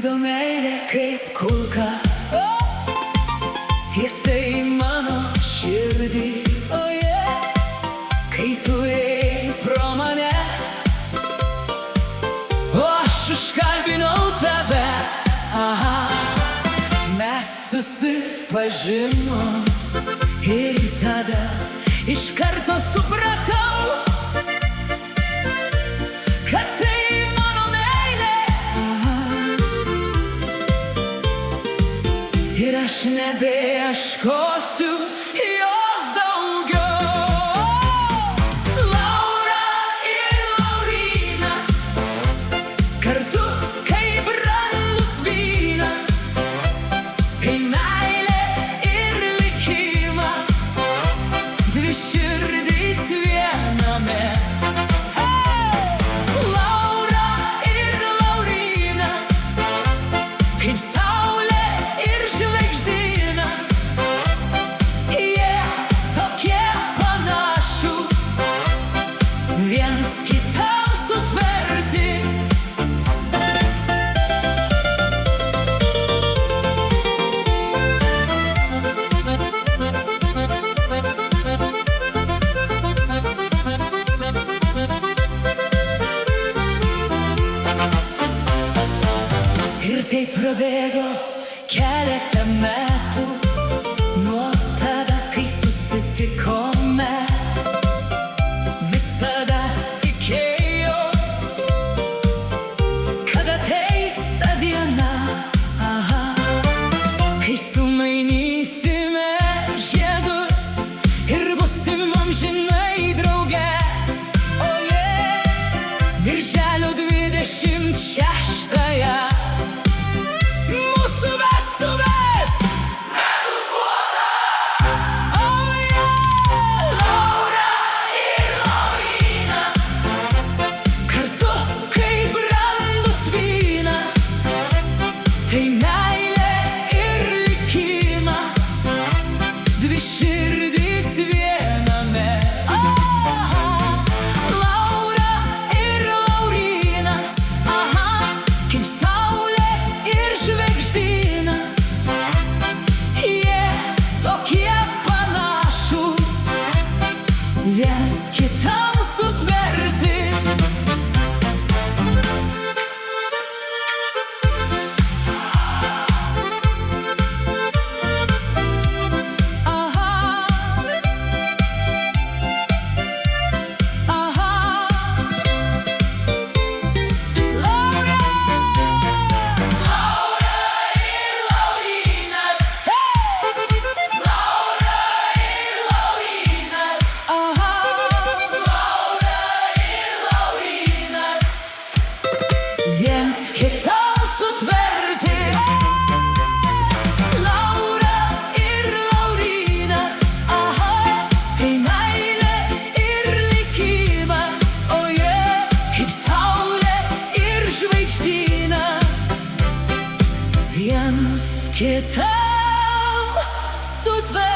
sklido meilė kaip kulka tiesiai mano širdį, kai tu ėjai pro mane, o aš užkalbinau tave. Mes susipažinom ir tada iš karto supratau, kad tai mano meilė. Ir aš nebeieškosiu jos daugiau. Laura ir Laurynas, kartu kaip brandus vynas, tai meilė ir likimas, dvi širdys viename. Laura ir Laurynas, kaip saulė ir žvaigždynas, jie tokie panašūs, viens kitam sutverti. Ir taip prabėgo keletą metų nuo tada, kai susitikome. Visada tikėjos, kad ateis ta diena, kai sumainysime žiedus ir būsim amžinai drauge. Birželio 26-ąją mūsų vestuvės metų puota. Laura ir Laurynas, kartu kaip brandus vynas, tai meilė ir likimas, dvi širdys viename. Laura ir Laurynas, kaip saulė ir žvaigždynas, jie tokie panašūs, viens kitam sutverti. Viens kitam sutverti. Laura ir Laurynas, tai meilė ir likimas, kaip saulė ir žvaigždynas, viens kitam sutverti.